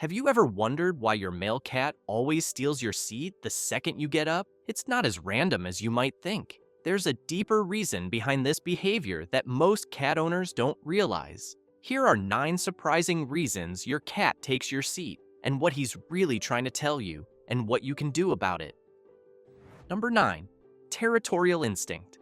Have you ever wondered why your male cat always steals your seat the second you get up? It's not as random as you might think. There's a deeper reason behind this behavior that most cat owners don't realize. Here are 9 surprising reasons your cat takes your seat, and what he's really trying to tell you, and what you can do about it. Number 9. Territorial instinct.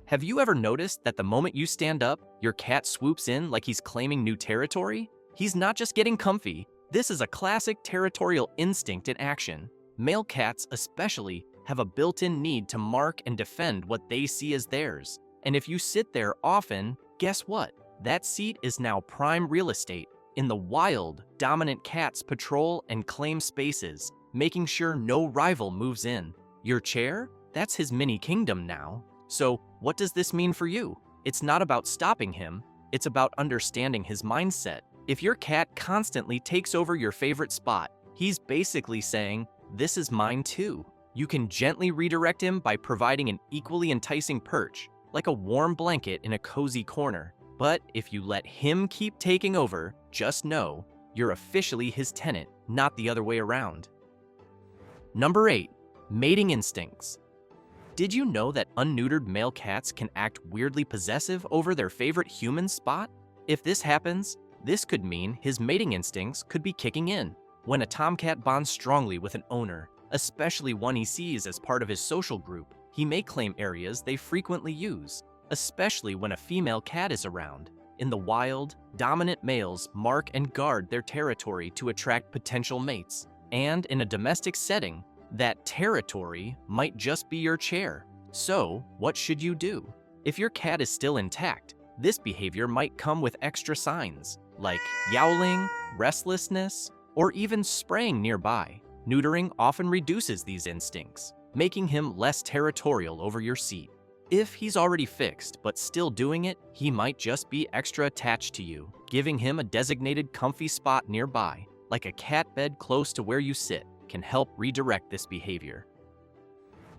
Have you ever noticed that the moment you stand up, your cat swoops in like he's claiming new territory? He's not just getting comfy. This is a classic territorial instinct in action. Male cats, especially, have a built-in need to mark and defend what they see as theirs. And if you sit there often, guess what? That seat is now prime real estate. In the wild, dominant cats patrol and claim spaces, making sure no rival moves in. Your chair? That's his mini kingdom now. So, what does this mean for you? It's not about stopping him, it's about understanding his mindset. If your cat constantly takes over your favorite spot, he's basically saying, "This is mine too." You can gently redirect him by providing an equally enticing perch, like a warm blanket in a cozy corner. But if you let him keep taking over, just know, you're officially his tenant, not the other way around. Number 8. Mating instincts. Did you know that unneutered male cats can act weirdly possessive over their favorite human spot? If this happens, this could mean his mating instincts could be kicking in. When a tomcat bonds strongly with an owner, especially one he sees as part of his social group, he may claim areas they frequently use, especially when a female cat is around. In the wild, dominant males mark and guard their territory to attract potential mates. And in a domestic setting, that territory might just be your chair. So, what should you do? If your cat is still intact, this behavior might come with extra signs, like yowling, restlessness, or even spraying nearby. Neutering often reduces these instincts, making him less territorial over your seat. If he's already fixed but still doing it, he might just be extra attached to you. Giving him a designated comfy spot nearby, like a cat bed close to where you sit, can help redirect this behavior.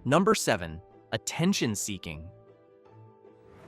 Number 7. Attention seeking.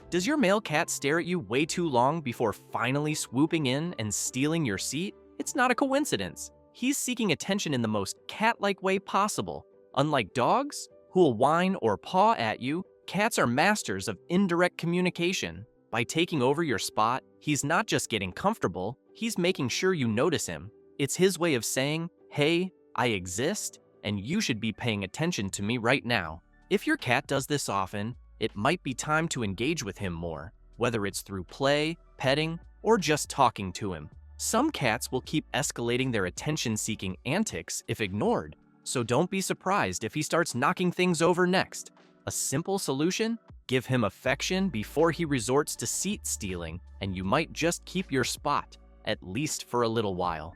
Does your male cat stare at you way too long before finally swooping in and stealing your seat? It's not a coincidence. He's seeking attention in the most cat-like way possible. Unlike dogs, who will whine or paw at you, cats are masters of indirect communication. By taking over your spot, he's not just getting comfortable, he's making sure you notice him. It's his way of saying, "Hey, I exist, and you should be paying attention to me right now." If your cat does this often, it might be time to engage with him more, whether it's through play, petting, or just talking to him. Some cats will keep escalating their attention-seeking antics if ignored, so don't be surprised if he starts knocking things over next. A simple solution? Give him affection before he resorts to seat stealing, and you might just keep your spot, at least for a little while.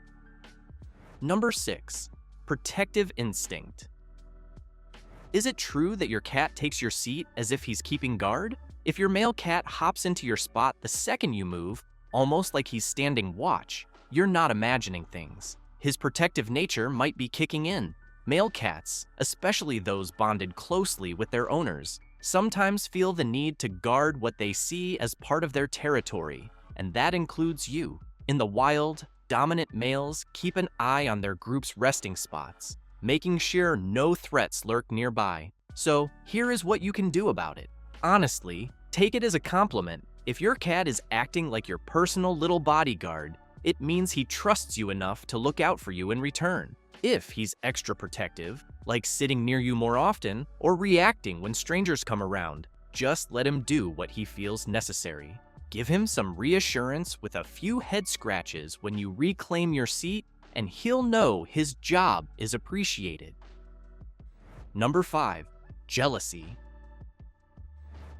Number 6. Protective instinct. Is it true that your cat takes your seat as if he's keeping guard? If your male cat hops into your spot the second you move, almost like he's standing watch, you're not imagining things. His protective nature might be kicking in. Male cats, especially those bonded closely with their owners, sometimes feel the need to guard what they see as part of their territory, and that includes you. In the wild, dominant males keep an eye on their group's resting spots, making sure no threats lurk nearby. So, here is what you can do about it. Honestly, take it as a compliment. If your cat is acting like your personal little bodyguard, it means he trusts you enough to look out for you in return. If he's extra protective, like sitting near you more often or reacting when strangers come around, just let him do what he feels necessary. Give him some reassurance with a few head scratches when you reclaim your seat, and he'll know his job is appreciated. Number 5. Jealousy.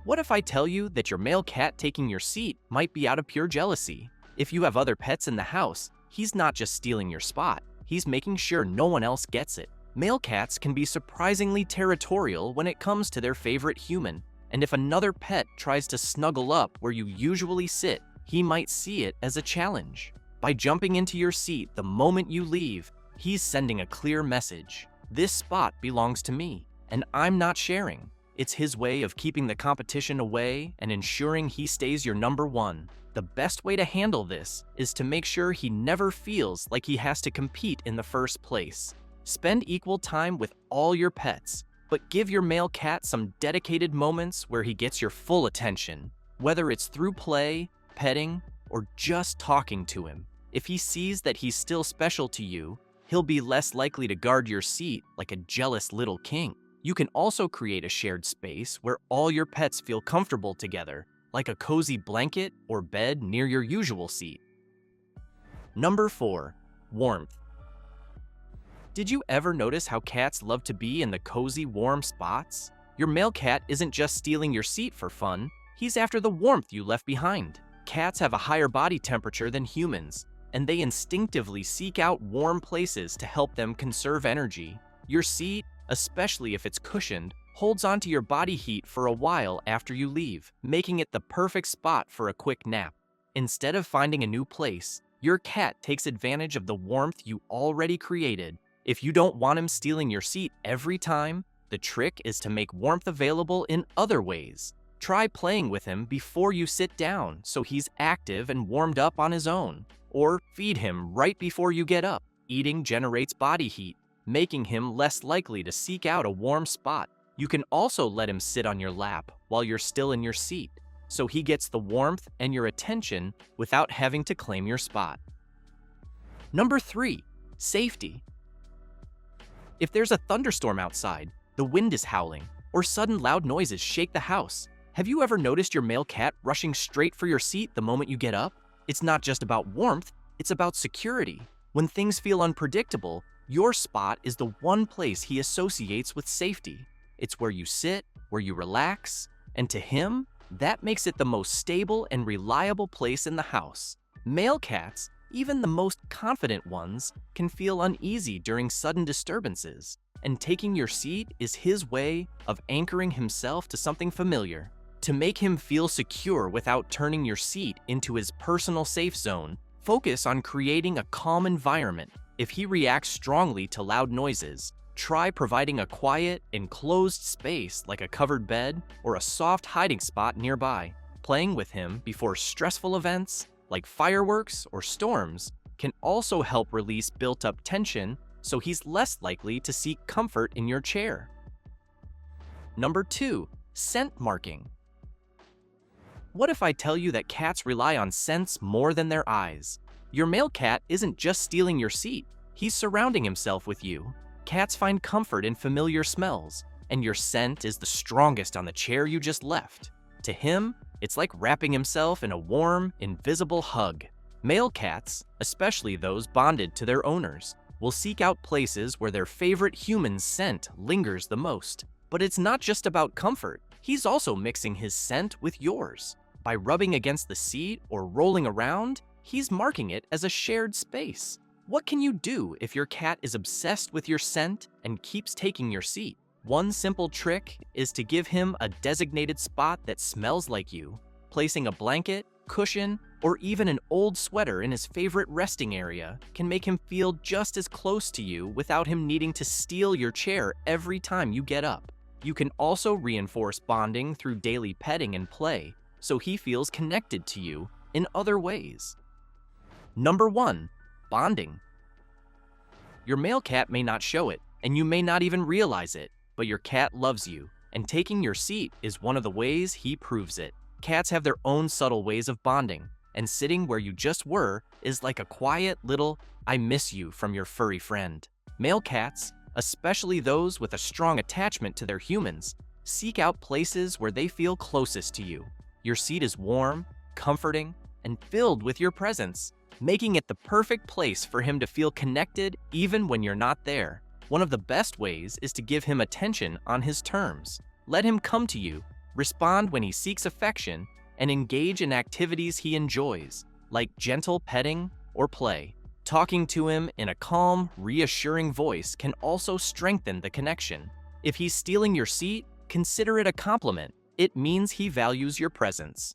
What if I tell you that your male cat taking your seat might be out of pure jealousy? If you have other pets in the house, he's not just stealing your spot, he's making sure no one else gets it. Male cats can be surprisingly territorial when it comes to their favorite human, and if another pet tries to snuggle up where you usually sit, he might see it as a challenge. By jumping into your seat the moment you leave, he's sending a clear message. This spot belongs to me, and I'm not sharing. It's his way of keeping the competition away and ensuring he stays your number one. The best way to handle this is to make sure he never feels like he has to compete in the first place. Spend equal time with all your pets, but give your male cat some dedicated moments where he gets your full attention, whether it's through play, petting, or just talking to him. If he sees that he's still special to you, he'll be less likely to guard your seat like a jealous little king. You can also create a shared space where all your pets feel comfortable together, like a cozy blanket or bed near your usual seat. Number 4. Warmth. Did you ever notice how cats love to be in the cozy, warm spots? Your male cat isn't just stealing your seat for fun, he's after the warmth you left behind. Cats have a higher body temperature than humans, and they instinctively seek out warm places to help them conserve energy. Your seat, especially if it's cushioned, holds onto your body heat for a while after you leave, making it the perfect spot for a quick nap. Instead of finding a new place, your cat takes advantage of the warmth you already created. If you don't want him stealing your seat every time, the trick is to make warmth available in other ways. Try playing with him before you sit down so he's active and warmed up on his own. Or feed him right before you get up. Eating generates body heat, making him less likely to seek out a warm spot. You can also let him sit on your lap while you're still in your seat, so he gets the warmth and your attention without having to claim your spot. Number 3. Safety. If there's a thunderstorm outside, the wind is howling, or sudden loud noises shake the house, have you ever noticed your male cat rushing straight for your seat the moment you get up? It's not just about warmth, it's about security. When things feel unpredictable, your spot is the one place he associates with safety. It's where you sit, where you relax, and to him, that makes it the most stable and reliable place in the house. Male cats, even the most confident ones, can feel uneasy during sudden disturbances, and taking your seat is his way of anchoring himself to something familiar. To make him feel secure without turning your seat into his personal safe zone, focus on creating a calm environment. If he reacts strongly to loud noises, try providing a quiet, enclosed space like a covered bed or a soft hiding spot nearby. Playing with him before stressful events, like fireworks or storms, can also help release built-up tension so he's less likely to seek comfort in your chair. Number 2. Scent marking. What if I tell you that cats rely on scents more than their eyes? Your male cat isn't just stealing your seat, he's surrounding himself with you. Cats find comfort in familiar smells, and your scent is the strongest on the chair you just left. To him, it's like wrapping himself in a warm, invisible hug. Male cats, especially those bonded to their owners, will seek out places where their favorite human's scent lingers the most. But it's not just about comfort, he's also mixing his scent with yours. By rubbing against the seat or rolling around, he's marking it as a shared space. What can you do if your cat is obsessed with your scent and keeps taking your seat? One simple trick is to give him a designated spot that smells like you. Placing a blanket, cushion, or even an old sweater in his favorite resting area can make him feel just as close to you without him needing to steal your chair every time you get up. You can also reinforce bonding through daily petting and play, so he feels connected to you in other ways. Number 1. Bonding. Your male cat may not show it, and you may not even realize it, but your cat loves you, and taking your seat is one of the ways he proves it. Cats have their own subtle ways of bonding, and sitting where you just were is like a quiet little "I miss you" from your furry friend. Male cats, especially those with a strong attachment to their humans, seek out places where they feel closest to you. Your seat is warm, comforting, and filled with your presence, making it the perfect place for him to feel connected even when you're not there. One of the best ways is to give him attention on his terms. Let him come to you, respond when he seeks affection, and engage in activities he enjoys, like gentle petting or play. Talking to him in a calm, reassuring voice can also strengthen the connection. If he's stealing your seat, consider it a compliment. It means he values your presence.